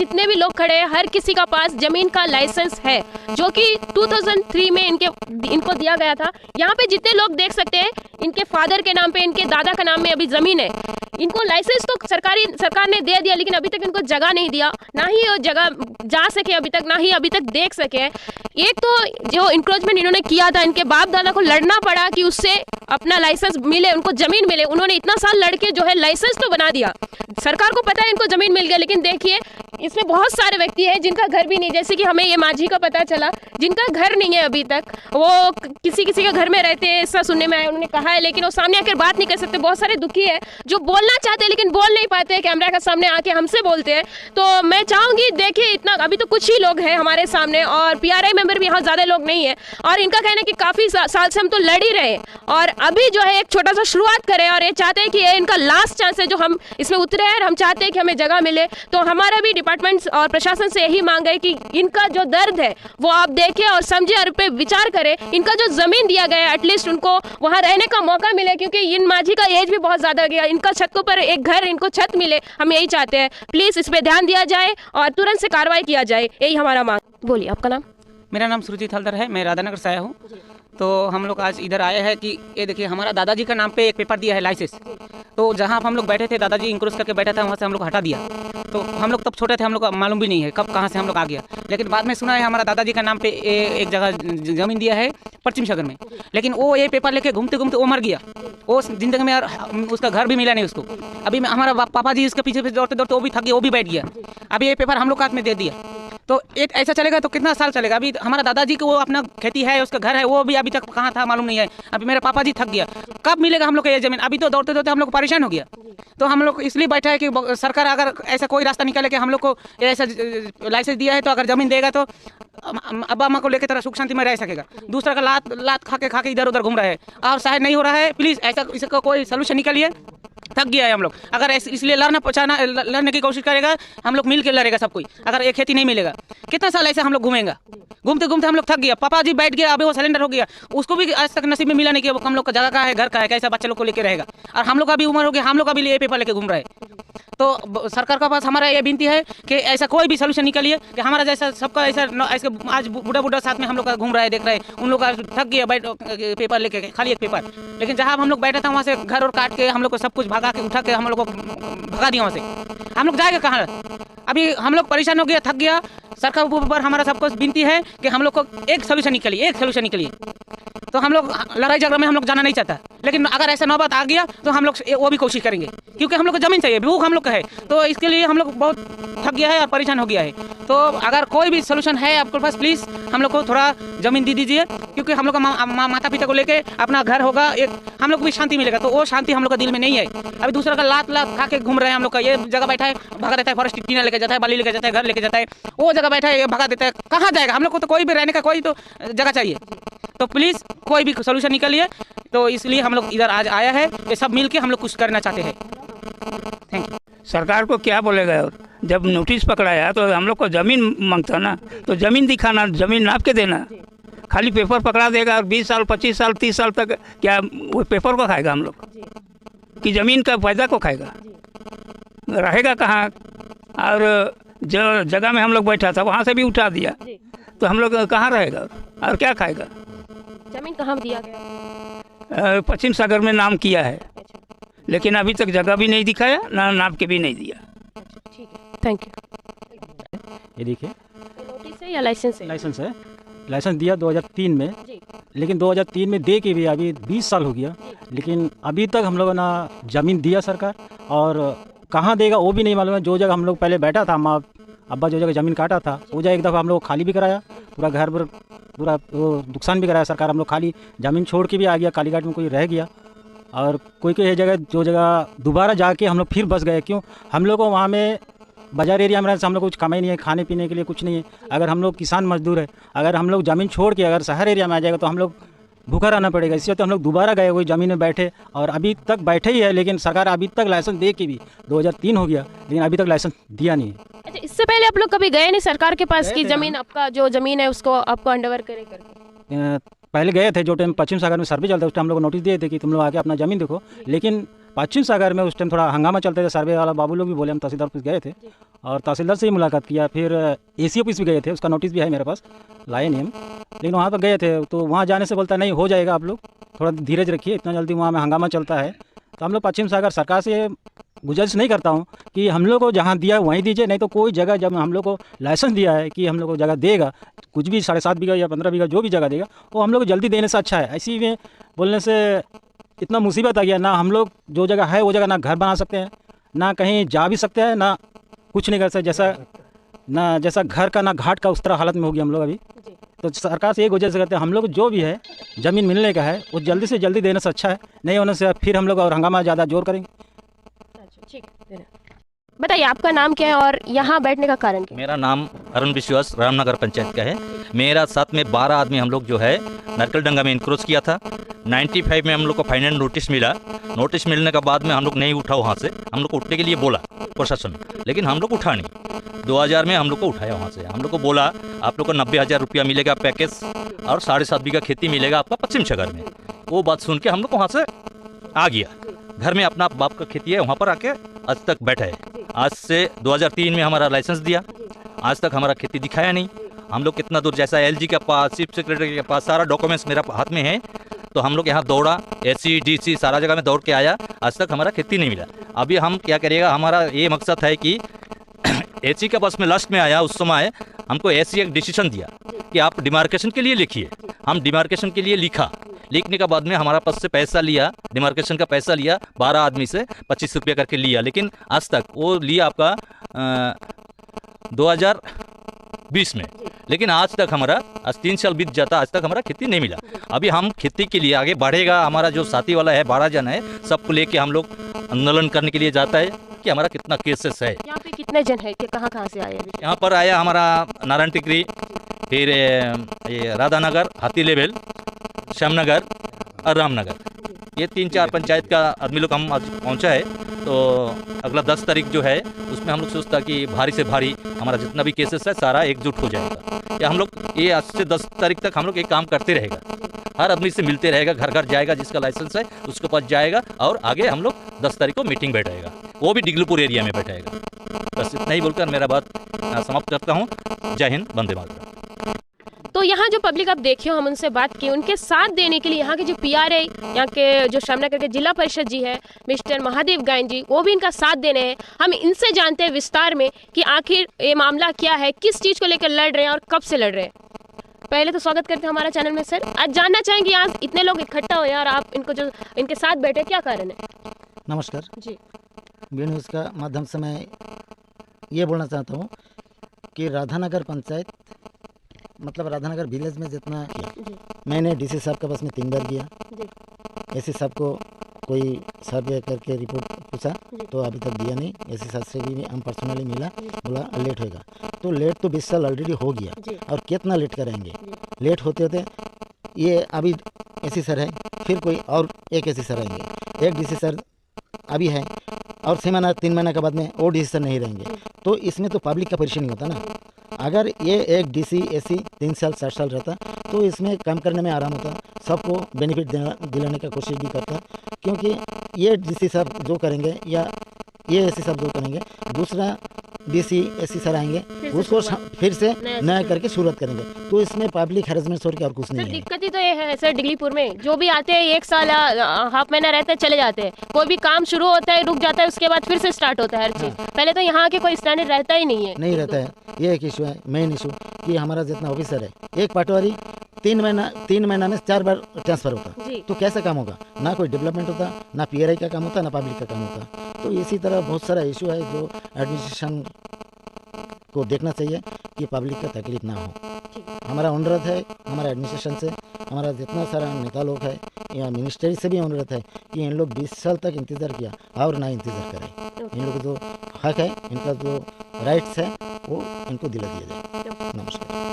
जितने भी लोग खड़े हैं हर किसी का पास जमीन का लाइसेंस है, जो कि 2003 में इनको दिया गया था। यहाँ पे जितने लोग देख सकते हैं इनके फादर के नाम पे, इनके दादा के नाम में अभी जमीन है। इनको लाइसेंस तो सरकार ने दे दिया, लेकिन अभी तक इनको जगह नहीं दिया, ना ही वो जगह जा सके अभी तक, ना ही अभी तक देख सके। एक तो जो इंक्रोचमेंट इन्होंने किया था, इनके बाप दादा को लड़ना पड़ा कि उससे अपना लाइसेंस मिले, उनको जमीन मिले। उन्होंने इतना साल लड़के जो है लाइसेंस तो बना दिया, सरकार को पता है इनको जमीन मिल गया, लेकिन देखिए इसमें बहुत सारे व्यक्ति हैं जिनका घर भी नहीं, जैसे कि हमें ये माझी का पता चला जिनका घर नहीं है अभी तक, वो किसी के घर में रहते हैं, ऐसा सुनने में आया, उन्होंने कहा है, लेकिन वो सामने आकर बात नहीं कर सकते। बहुत सारे दुखी है जो बोलना चाहते हैं लेकिन बोल नहीं पाते, कैमरा के सामने आके हमसे बोलते हैं। तो मैं चाहूंगी, देखिए इतना अभी तो कुछ ही लोग हैं हमारे सामने, और पीआरआई मेंबर भी यहाँ ज्यादा लोग नहीं है, और इनका कहना है कि काफी साल से हम तो लड़ ही रहे, और अभी जो है एक छोटा सा शुरुआत करें, और ये चाहते हैं कि ये इनका लास्ट चांस है जो हम इसमें उतरे हैं, और हम चाहते हैं कि हमें जगह मिले। तो हमारा भी डिपार्टमेंट और प्रशासन से यही मांग है कि इनका जो दर्द है वो आप देखें और समझे और पे विचार करें। इनका जो जमीन दिया गया है एटलीस्ट उनको वहाँ रहने का मौका मिले, क्योंकि इन माझी का एज भी बहुत ज्यादा गया, इनका छत के ऊपर एक घर, इनको छत मिले, हम यही चाहते हैं। प्लीज इस पे ध्यान दिया जाए और तुरंत से कार्रवाई किया जाए, यही हमारा मांग। बोलिए आपका नाम। मेरा नाम सुरजीत हल्दर है, मैं राधानगर से आया हूँ। तो हम लोग आज इधर आए हैं कि ये देखिए हमारा दादाजी का नाम पे एक पेपर दिया है लाइसेंस, तो जहाँ हम लोग बैठे थे, दादाजी इंक्रोच करके बैठा था, वहाँ से हम लोग हटा दिया। तो हम लोग तब छोटे थे, हम लोग मालूम भी नहीं है कब कहाँ से हम लोग आ गया, लेकिन बाद में सुना है हमारा दादाजी का नाम पे एक जगह ज़मीन दिया है पश्चिम सागर में, लेकिन वो ये पेपर लेके घूमते घूमते वो मर गया। वो जिंदगी में उसका घर भी मिला नहीं उसको। अभी हमारा पापा जी उसके पीछे दौड़ते दौड़ते वो भी थक गया, वो भी बैठ गया। अभी ये पेपर हम लोग हाथ में दे दिया, तो एक ऐसा चलेगा तो कितना साल चलेगा। अभी हमारा दादाजी को वो अपना खेती है, उसका घर है, वो भी अभी तक कहाँ था मालूम नहीं है। अभी मेरे पापा जी थक गया, कब मिलेगा हम लोग को ये जमीन। अभी तो दौड़ते दौड़ते हम लोग परेशान हो गया। तो हम लोग इसलिए बैठा है कि सरकार अगर ऐसा कोई रास्ता निकाले कि हम लोग को ऐसा लाइसेंस दिया है, तो अगर जमीन देगा तो अब्बा अम्मा को लेकर थोड़ा सुख शांति में रह सकेगा। दूसरा का लात खा के इधर उधर घूम रहा है और शायद नहीं हो रहा है। प्लीज़ ऐसा इसका कोई सोल्यूशन निकालिए, थक गया है हम लोग। अगर इसलिए लड़ने की कोशिश करेगा, हम लोग मिल के लड़ेगा सब कोई। अगर एक खेती नहीं मिलेगा, कितना साल ऐसे हम लोग घूमेंगे, घूमते घूमते हम लोग थक गया। पापा जी बैठ गया, अभी वो सिलेंडर हो गया, उसको भी आज तक नसीब में मिला नहीं कि हम लोग का जगह का है, घर का है, कैसा बच्चे लोग को लेके रहेगा। और हम लोग का भी उम्र हो गया, हम लोग का भी ये पेपर लेके घूम रहे हैं। तो सरकार के पास हमारा ये विनती है कि ऐसा कोई भी सोल्यूशन निकालिए कि हमारा जैसा सबका ऐसा आज बूढ़ा साथ में हम लोग का घूम रहा है, देख रहे हैं। उन लोग का थक गया बैठ पेपर लेके, खाली एक पेपर। लेकिन जहाँ हम लोग बैठा था वहाँ से घर और काट के हम लोग को सब कुछ भगा के उठा के हम लोग को भगा दिया वहाँ से। हम लोग जाएगा कहाँ? अभी हम लोग परेशान हो गया, थक गया। सरकार के ऊपर हमारा सबको विनती है कि हम लोग को एक सोल्यूशन निकालिए। तो हम लोग लड़ाई झगड़ा में हम लोग जाना नहीं चाहता, लेकिन अगर ऐसा नौबत आ गया तो हम लोग वो भी कोशिश करेंगे, क्योंकि हम लोग को जमीन चाहिए, भूख हम लोग का है। तो इसके लिए हम लोग बहुत थक गया है और परेशान हो गया है। तो अगर कोई भी सोल्यूशन है आपके पास, प्लीज़ हम लोग को थोड़ा जमीन दे दीजिए, क्योंकि हम लोग का माता पिता को लेके अपना घर होगा, एक हम लोग को भी शांति मिलेगा। तो वो शांति हम लोग का दिल में नहीं है। अभी दूसरा का लात खा के घूम रहे हैं हम लोग का। ये जगह बैठा है, भगा देता है, फॉरेस्ट टीना लेके जाता है, बाली लेके जाता है, घर लेके जाता है। वो जगह बैठा है, ये भगा देता है, कहाँ जाएगा? हम लोग को तो कोई भी रहने का कोई तो जगह चाहिए। तो प्लीज़ कोई भी सोल्यूशन निकालिए। तो इसलिए हम लोग इधर आज आया है, ये सब मिल के हम लोग कुछ करना चाहते हैं। Thank you. सरकार को क्या बोलेगा? और जब नोटिस पकड़ाया तो हम लोग को ज़मीन मांगता ना, तो ज़मीन दिखाना, ज़मीन नाप के देना। खाली पेपर पकड़ा देगा और 20 साल 25 साल 30 साल तक क्या वो पेपर को खाएगा हम लोग कि ज़मीन का फ़ायदा को खाएगा? रहेगा कहाँ? और जो जगह में हम लोग बैठा था वहाँ से भी उठा दिया, तो हम लोग कहाँ रहेगा और क्या खाएगा? जमीन कहाँ दिया गया? पश्चिम सागर में नाम किया है, लेकिन अभी तक जगह भी नहीं दिखाया, ना नाप के भी नहीं दिया। ठीक है, थैंक यू। ये देखिए, नोटिस है या लाइसेंस है? लाइसेंस है। लाइसेंस दिया 2003 में, लेकिन 2003 में दे के भी अभी 20 साल हो गया, लेकिन अभी तक हम लोगों ने ज़मीन दिया सरकार, और कहाँ देगा वो भी नहीं मालूम है। जो जगह हम लोग पहले बैठा था, अब्बा जो जगह ज़मीन काटा था, वो जगह एक दफ़ा हम लोग खाली भी कराया, पूरा घर पर पूरा वो नुकसान भी कराया सरकार। हम लोग खाली ज़मीन छोड़ के भी आ गया, कालीघाट में कोई रह गया, और कोई कोई जगह जो जगह दोबारा जाके हम लोग फिर बस गए। क्यों? हम लोग को वहाँ में बाजार एरिया में रहने से हम लोग कुछ कमाई नहीं है, खाने पीने के लिए कुछ नहीं है। अगर हम लोग किसान मजदूर है, अगर हम लोग ज़मीन छोड़ के अगर शहर एरिया में आ जाएगा तो हम लोग भूखा रहना पड़ेगा। इसलिए तो हम लोग दोबारा गए, वही ज़मीन में बैठे, और अभी तक बैठे ही है। लेकिन सरकार अभी तक लाइसेंस दे के भी 2003 हो गया, लेकिन अभी तक लाइसेंस दिया नहीं है। अच्छा, इससे पहले आप लोग कभी गए नहीं सरकार के पास कि ज़मीन आपका जो ज़मीन है उसको आपको हैंडओवर करे करके? पहले गए थे, जो टाइम पश्चिम सागर में सर्वे चलता है उस टाइम हम लोग को नोटिस दिए थे कि तुम लोग आके अपना ज़मीन देखो, लेकिन पश्चिम सागर में उस टाइम थोड़ा हंगामा चलते थे, सर्वे वाला बाबू लोग भी बोले, हम तहसीलदार ऑफिस गए थे और तहसीलदार से ही मुलाकात किया, फिर AC ऑफिस भी गए थे, उसका नोटिस भी है मेरे पास, लाए नहीं हम, लेकिन वहाँ पर गए थे तो वहाँ जाने से बोलता नहीं हो जाएगा, आप लोग थोड़ा धीरज रखिए, इतना जल्दी वहाँ में हंगामा चलता है। तो हम लोग पश्चिम सागर सरकार से गुजारिश नहीं करता हूँ कि हम लोग को जहाँ दिया वहीं दीजिए, नहीं तो कोई जगह जब हम लोग को लाइसेंस दिया है कि हम लोग को जगह देगा, कुछ भी 7.5 बीघा या 15 बीघा जो भी जगह देगा वो हम लोग को जल्दी देने से अच्छा है। ऐसी में बोलने से इतना मुसीबत आ गया, ना हम लोग जो जगह है वो जगह ना घर बना सकते हैं, ना कहीं जा भी सकते हैं, ना कुछ नहीं कर सकते, जैसा घर का ना घाट का उस तरह हालत में हो गया हम लोग अभी। तो सरकार से ये गुजारिश करते हैं हम लोग जो भी है ज़मीन मिलने का है वो जल्दी से जल्दी देने से अच्छा है, नहीं होने से फिर हम लोग और हंगामा ज़्यादा जोर करेंगे। ठीक, बताइए आपका नाम क्या है और यहाँ बैठने का कारण क्या है? मेरा नाम अरुण विश्वास रामनगर पंचायत का है। मेरा साथ में 12 आदमी हम लोग जो है नरकलडंगा में इंक्रोच किया था। 95 में हम लोग को फाइनल नोटिस मिला। नोटिस मिलने के बाद में हम लोग नहीं उठा, वहाँ से हम लोग को उठने के लिए बोला प्रशासन, लेकिन हम लोग उठा नहीं। 2000 में हम लोग को उठाया वहाँ से, हम लोग को बोला आप लोग को 90,000 रुपया मिलेगा पैकेज और 7.5 बीघा खेती मिलेगा आपका पश्चिम सागर में। वो बात सुन के हम लोग वहाँ से आ गया, घर में अपना बाप का खेती है वहाँ पर आके आज तक बैठा है। आज से 2003 में हमारा लाइसेंस दिया, आज तक हमारा खेती दिखाया नहीं। हम लोग कितना दूर, जैसा LG के पास, चीफ सेक्रेटरी के पास सारा डॉक्यूमेंट्स मेरा हाथ में है, तो हम लोग यहाँ दौड़ा, SC DC सारा जगह में दौड़ के आया, आज तक हमारा खेती नहीं मिला। अभी हम क्या करिएगा, हमारा ये मकसद है कि SC के पास में लास्ट में आया, उस समय हमको SC एक डिसीजन दिया कि आप डिमार्केशन के लिए लिखिए। हम डिमार्केशन के लिए लिखा, लिखने के बाद में हमारा पास से पैसा लिया, डिमार्केशन का पैसा लिया, 12 आदमी से 25 रुपये करके लिया, लेकिन आज तक वो लिया आपका 2020 में, लेकिन आज तक हमारा, आज 3 साल बीत जाता, आज तक हमारा खेती नहीं मिला। अभी हम खेती के लिए आगे बढ़ेगा, हमारा जो साथी वाला है 12 जन है, सबको लेके हम लोग आंदोलन करने के लिए जाता है कि हमारा कितना केसेस है। यहाँ पे कितने जन है कि कहाँ से आए? यहाँ पर आया हमारा नारायण टिकरी, फिर ये राधानगर, हाथी लेवल, श्यामनगर और रामनगर, ये 3-4 पंचायत का आदमी लोग हम आज पहुँचा है। तो अगला 10 तारीख जो है उसमें हम लोग सोचता कि भारी से भारी हमारा जितना भी केसेस है सारा एकजुट हो जाएगा। या हम लोग ये आज से 10 तारीख तक हम लोग ये काम करते रहेगा, हर आदमी से मिलते रहेगा, घर घर जाएगा, जिसका लाइसेंस है उसके पास जाएगा, और आगे हम लोग 10 तारीख को मीटिंग बैठाएगा, वो भी डिगलुपुर एरिया में बैठाएगा। बस इतना ही बोलकर मेरा बात समाप्त करता हूँ। जय हिंद, वंदे मातरम। तो यहाँ जो पब्लिक आप देखे हो, हम उनसे बात की, उनके साथ देने के लिए यहाँ के जो PRA, यहाँ के जो श्यामनगर के जिला परिषद जी है मिस्टर महादेव गायन जी, वो भी इनका साथ देने हैं। हम इनसे जानते हैं विस्तार में कि आखिर ये मामला क्या है, किस चीज़ को लेकर लड़ रहे हैं और कब से लड़ रहे हैं। पहले तो स्वागत करते हैं हमारा चैनल में सर। आज जानना चाहेंगे आज इतने लोग इकट्ठा हो यार, आप इनको जो इनके साथ बैठे, क्या कारण है? नमस्कार जी, बी न्यूज़ का माध्यम से मैं ये बोलना चाहता हूँ कि राधानगर पंचायत, मतलब राधानगर विलेज में जितना किया, मैंने DC साहब के पास में 3 बार गया, SC साहब को कोई सर्वे करके रिपोर्ट पूछा तो अभी तक दिया नहीं। SC साहब से भी हम पर्सनली मिला, बोला लेट होएगा, तो लेट तो 20 साल ऑलरेडी हो गया, और कितना लेट करेंगे। लेट होते होते ये अभी SC सर है, फिर कोई और एक SC सर रहेंगे, एक DC सर अभी है, और 6 महीना 3 महीने के बाद में और DC सर नहीं रहेंगे, तो इसमें तो पब्लिक का परेशानी होता ना। अगर ये एक DC SC 3 साल 7 साल रहता तो इसमें काम करने में आराम होता, सबको बेनिफिट दिलाने का कोशिश भी करता, क्योंकि ये DC साहब जो करेंगे या ये SC साहब जो करेंगे, दूसरा DC SC सर आएंगे, उसको फिर से नया करके शुरुआत करेंगे, तो इसमें पब्लिक हैरेसमेंट छोड़ के और कुछ नहीं है। दिक्कत ही तो ये है सर, डिगलीपुर में जो भी आते हैं 1 साल हाफ महीना रहते हैं चले जाते हैं, कोई भी काम शुरू होता है रुक जाता है, उसके बाद फिर से स्टार्ट होता है हर चीज़। पहले तो यहाँ के कोई स्टैंडर्ड रहता ही नहीं है, नहीं रहता है। ये एक इशू है, मेन इशू कि हमारा जितना ऑफिसर है, एक पटवारी 3 महीना में 4 बार ट्रांसफर होता, तो कैसा काम होगा? ना कोई डेवलपमेंट होता, ना PRI का काम होता, ना पब्लिक का काम होता। तो इसी तरह बहुत सारा इशू है जो एडमिनिस्ट्रेशन को देखना चाहिए कि पब्लिक का तकलीफ ना हो। हमारा अनुरोध है हमारा एडमिनिस्ट्रेशन से, हमारा जितना सारा नेता लोग है या मिनिस्ट्री से भी अनुरोध है कि इन लोग 20 साल तक इंतज़ार किया और ना इंतज़ार करें। इन लोग जो हक है, इनका जो राइट्स है, वो इनको दिला दिया जाए। नमस्कार।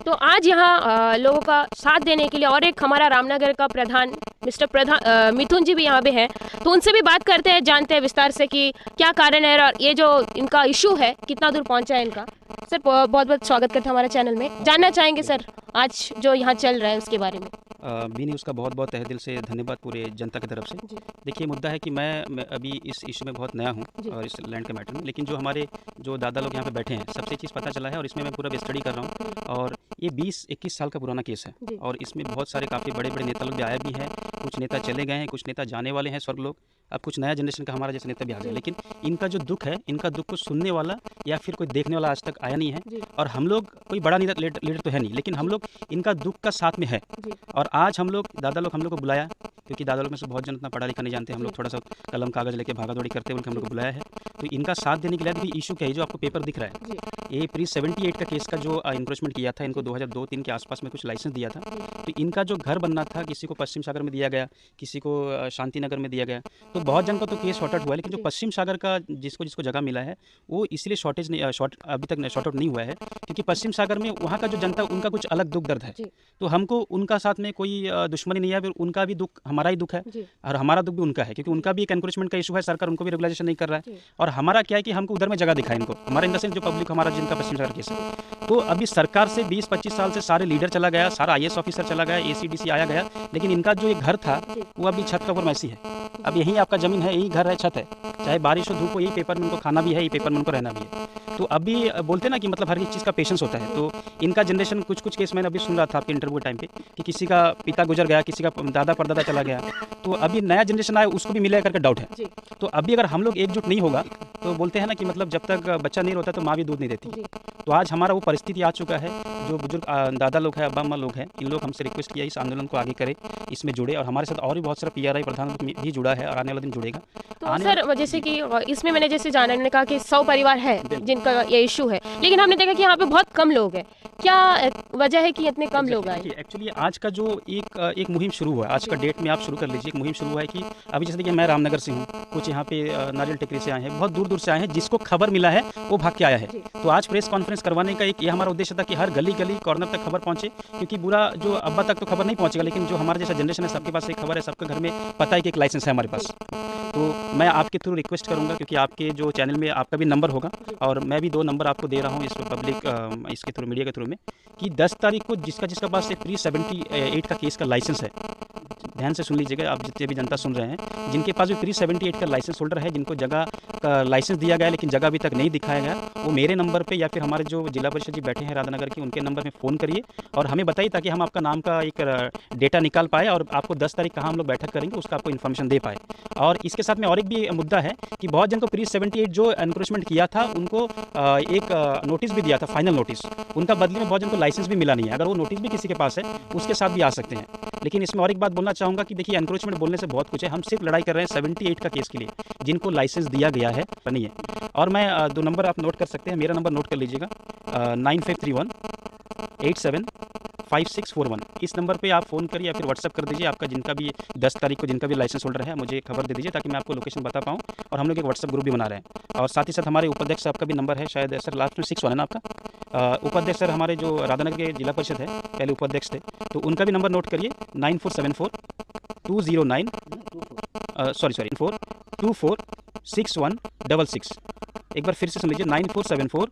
तो आज यहाँ लोगों का साथ देने के लिए और एक हमारा रामनगर का प्रधान मिस्टर मिथुन जी भी यहाँ पे हैं, तो उनसे भी बात करते हैं, जानते हैं विस्तार से कि क्या कारण है और ये जो इनका इशू है कितना दूर पहुँचा है इनका। सर बहुत बहुत स्वागत करते हैं हमारे चैनल में। जानना चाहेंगे सर आज जो यहाँ चल रहा है उसके बारे में। बी न्यूज़ का बहुत बहुत तहे दिल से धन्यवाद पूरे जनता की तरफ से। देखिए मुद्दा है कि मैं अभी इस इशू में बहुत नया हूँ और इस लैंड के मैटर में, लेकिन जो हमारे जो दादा लोग यहाँ पे बैठे हैं सबसे चीज़ पता चला है और इसमें मैं पूरा स्टडी कर रहा हूँ। और ये 20-21 साल का पुराना केस है और इसमें बहुत सारे काफ़ी बड़े बड़े नेता लोग भी आए भी हैं, कुछ नेता चले गए हैं, कुछ नेता जाने वाले हैं स्वर्ग लोग, अब कुछ नया जनरेशन का हमारा जैसे नेता भी आ गया। लेकिन इनका जो दुख है, इनका दुख को सुनने वाला या फिर कोई देखने वाला आज तक आया नहीं है। और हम लोग कोई बड़ा लीडर तो है नहीं, लेकिन हम लोग इनका दुख का साथ में है। और आज हम लोग दादा लोग हम लोग को बुलाया, क्योंकि दादा लोग में से बहुत जन इतना पढ़ा लिखा नहीं जानते, हम लोग थोड़ा सा कलम कागज लेके भागा दौड़ी करते हैं, उनके हम लोग को बुलाया है। तो इनका साथ देने के लिए भी इशू क्या है, जो आपको पेपर दिख रहा है, ये प्री 78 का केस का जो इंक्रोचमेंट किया था, इनको 2002-3 के आसपास में कुछ लाइसेंस दिया था। तो इनका जो घर बनना था, किसी को पश्चिम सागर में दिया गया, किसी को शांति नगर में दिया गया। तो बहुत जन का तो केस शॉर्ट आउट हुआ है, लेकिन जो पश्चिम सागर का जिसको जगह मिला है वो इसलिए शॉर्टेज नहीं अभी तक शॉर्ट आउट नहीं हुआ है, क्योंकि पश्चिम सागर में वहाँ का जो जनता उनका कुछ अलग दुख दर्द है। तो हमको उनका साथ में कोई दुश्मनी नहीं है, फिर उनका भी दुख हमारा ही दुख है और हमारा दुख भी उनका है, क्योंकि उनका भी एक एनक्रोचमेंट का इशू है, सरकार उनको भी रेगुलाइजेशन नहीं कर रहा है। और हमारा क्या है कि हमको उधर में जगह दिखाए इनको, हमारे इन जो पब्लिक हमारा जिनका पश्चिम सागर केस है। तो अभी सरकार से 20-25 साल से सारे लीडर चला गया, सारा IAS ऑफिसर चला गया, ACDC आया गया, लेकिन इनका जो एक घर था वो अभी छत का ऊपर वैसी है। अब यही आपका ज़मीन है, यही घर है, छत है, चाहे बारिश हो धूप हो, यही पेपर में उनको खाना भी है, यही पेपर में उनको रहना भी है। तो अभी बोलते ना कि मतलब हर एक चीज़ का पेशेंस होता है। तो इनका जनरेशन कुछ केस मैंने अभी सुन रहा था आपके इंटरव्यू टाइम पे कि किसी का पिता गुजर गया, किसी का दादा परदादा चला गया, तो अभी नया जनरेशन आया उसको भी मिलेगा करके डाउट है। तो अभी अगर हम लोग एकजुट नहीं होगा तो बोलते हैं ना कि मतलब जब तक बच्चा नहीं रोता तो माँ भी दूध नहीं देती। तो आज हमारा वो परिस्थिति आ चुका है। जो बुजुर्ग दादा लोग हैं, अब्बा अम्मा लोग हैं, इन लोग हमसे रिक्वेस्ट किया इस आंदोलन को आगे करें, इसमें जुड़े। और हमारे साथ और भी बहुत सारा PRI प्रधान भी जुड़ा है और आने वाले दिन जुड़ेगा। तो सर जैसे कि इसमें मैंने जैसे जाना, मैंने कहा कि 100 परिवार है जिनका ये इशू है, लेकिन हमने देखा कि यहाँ पे बहुत कम लोग हैं। क्या वजह है कि इतने कम लोग आए? एक्चुअली आज का जो एक मुहिम शुरू हुआ है, आज का डेट में आप शुरू कर लीजिए, एक मुहिम शुरू हुआ है कि अभी जैसे देखिए मैं रामनगर से हूँ, कुछ यहाँ पे नारियल टेकरी से आए हैं, बहुत दूर दूर से आए हैं, जिसको खबर मिला है वो भाग के आया है। तो आज प्रेस कॉन्फ्रेंस करवाने का एक ये हमारा उद्देश्य था कि हर गली गली कॉर्नर तक खबर पहुंचे, क्योंकि बुरा जो अब्बा तक तो खबर नहीं पहुंचेगा, लेकिन जो हमारा जैसा जनरेशन है सबके पास एक खबर है, सबके घर में पता है कि एक लाइसेंस है हमारे पास। तो मैं आपके थ्रू रिक्वेस्ट करूंगा, क्योंकि आपके जो चैनल में आपका भी नंबर होगा और मैं भी 2 नंबर आपको दे रहा हूँ इस पब्लिक इसके थ्रू, मीडिया के थ्रू में, कि 10 तारीख को जिसका पास एक प्री 78 का केस का लाइसेंस है, ध्यान से सुन लीजिएगा आप जितने भी जनता सुन रहे हैं, जिनके पास भी प्री 78 का लाइसेंस होल्डर है, जिनको जगह का लाइसेंस दिया गया लेकिन जगह अभी तक नहीं दिखाया गया, वो मेरे नंबर पे या फिर हमारे जो जिला परिषद जी बैठे हैं राधानगर के, उनके नंबर में फ़ोन करिए और हमें बताइए, ताकि हम आपका नाम का एक डेटा निकाल पाए और आपको 10 तारीख कहाँ हम लोग बैठक करेंगे उसका आपको इन्फॉर्मेशन दे पाए। और इसके साथ में और एक भी मुद्दा है कि बहुत जन को प्री 78 जो एनक्रोचमेंट किया था उनको एक नोटिस भी दिया था, फाइनल नोटिस, उनका बदले में बहुत जन को लाइसेंस भी मिला नहीं है। अगर वो नोटिस भी किसी के पास है उसके साथ भी आ सकते हैं। लेकिन इसमें और एक बात बोलना चाहूँगा कि देखिए एनक्रोचमेंट बोलने से बहुत कुछ है, हम सिर्फ लड़ाई कर रहे हैं 78 का केस के लिए, जिनको लाइसेंस दिया गया है नहीं है। और मैं 2 नंबर आप नोट कर सकते हैं, मेरा नंबर नोट कर लीजिएगा 9531 875641। इस नंबर पे आप फ़ोन करिए या फिर व्हाट्सअप कर दीजिए, आपका जिनका भी 10 तारीख को जिनका भी लाइसेंस होल्डर है मुझे खबर दे दीजिए, ताकि मैं आपको लोकेशन बता पाऊँ। और हम लोग एक व्हाट्सअप ग्रुप भी बना रहे हैं। और साथ ही साथ हमारे उपाध्यक्ष आपका भी नंबर है, शायद सर लास्ट में 61 है ना आपका, उपाध्यक्ष सर हमारे जो राधानगर के जिला परिषद है पहले उपाध्यक्ष थे, तो उनका भी नंबर नोट करिए 9474 209 सॉरी 246166। एक बार फिर से सुन लीजिए 9474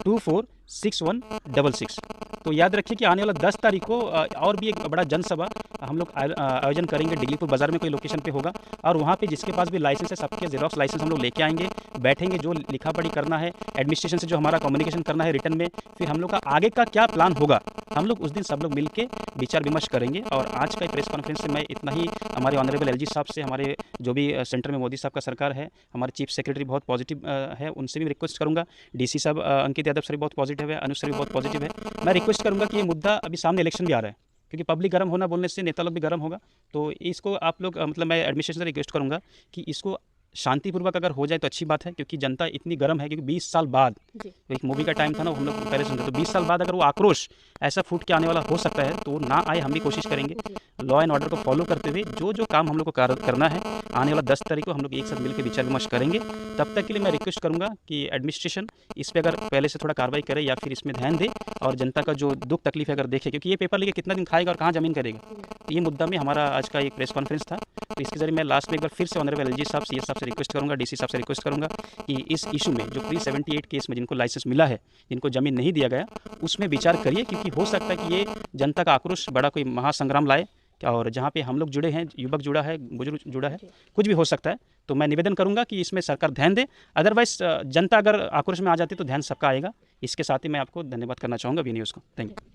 246166। तो याद रखिए कि आने वाला 10 तारीख को और भी एक बड़ा जनसभा हम लोग आयोजन करेंगे, डिगलीपुर बाजार में कोई लोकेशन पे होगा। और वहाँ पे जिसके पास भी लाइसेंस है सबके जेरोक्स लाइसेंस हम लोग लेके आएंगे, बैठेंगे, जो लिखा पढ़ी करना है एडमिनिस्ट्रेशन से, जो हमारा कम्युनिकेशन करना है रिटर्न में, फिर हम लोग का आगे का क्या प्लान होगा हम लोग उस दिन सब लोग मिल के विचार विमर्श करेंगे। और आज का प्रेस कॉन्फ्रेंस से मैं इतना ही, हमारे ऑनरेबल LG साहब से, हमारे जो भी सेंटर में मोदी साहब का सरकार है, हमारे चीफ सेक्रेटरी बहुत पॉजिटिव है, उनसे भी रिक्वेस्ट करूँगा, DC साहब अंकित यादव सर भी बहुत पॉजिटिव है, अनुज सर भी बहुत पॉजिटिव है। मैं रिक्वेस्ट करूँगा कि ये मुद्दा, अभी सामने इलेक्शन भी आ रहा है, क्योंकि पब्लिक गर्म होना बोलने से नेता लोग भी गर्म होगा, तो इसको आप लोग मतलब मैं एडमिनिस्ट्रेशन से रिक्वेस्ट करूँगा कि इसको शांतिपूर्वक अगर हो जाए तो अच्छी बात है, क्योंकि जनता इतनी गर्म है, क्योंकि 20 साल बाद, एक मूवी का टाइम था ना, हम लोग पहले सुनते, तो 20 साल बाद अगर वो आक्रोश ऐसा फूट के आने वाला हो सकता है, तो ना आए, हम भी कोशिश करेंगे लॉ एंड ऑर्डर को फॉलो करते हुए जो काम हम लोग को करना है, आने वाला 10 तारीख को हम लोग एक साथ मिलकर विचार विमर्श करेंगे। तब तक के लिए मैं रिक्वेस्ट करूँगा कि एडमिनिस्ट्रेशन इस पर अगर पहले से थोड़ा कार्रवाई करे या फिर इसमें ध्यान दे, और जनता का जो दुख तकलीफ है अगर देखे, क्योंकि ये पेपर लेके कितना दिन खाएगा और कहाँ जमीन करेगा। तो ये मुद्दा में हमारा आज का एक प्रेस कॉन्फ्रेंस था। तो इसके जरिए मैं लास्ट में एक बार फिर से ऑनरेबल LG साहब, CS साहब से से रिक्वेस्ट करूँगा, डीसी साहब से रिक्वेस्ट करूँगा कि इस इशू में जो 378 केस में जिनको लाइसेंस मिला है, जिनको ज़मीन नहीं दिया गया, उसमें विचार करिए, क्योंकि हो सकता है कि ये जनता का आक्रोश बड़ा कोई महासंग्राम लाए, और जहाँ पे हम लोग जुड़े हैं, युवक जुड़ा है, बुजुर्ग जुड़ा है, कुछ भी हो सकता है। तो मैं निवेदन करूंगा कि इसमें सरकार ध्यान दे, अदरवाइज जनता अगर आक्रोश में आ जाती तो ध्यान सबका आएगा। इसके साथ ही मैं आपको धन्यवाद करना चाहूँगा वी न्यूज़ को। Thank you.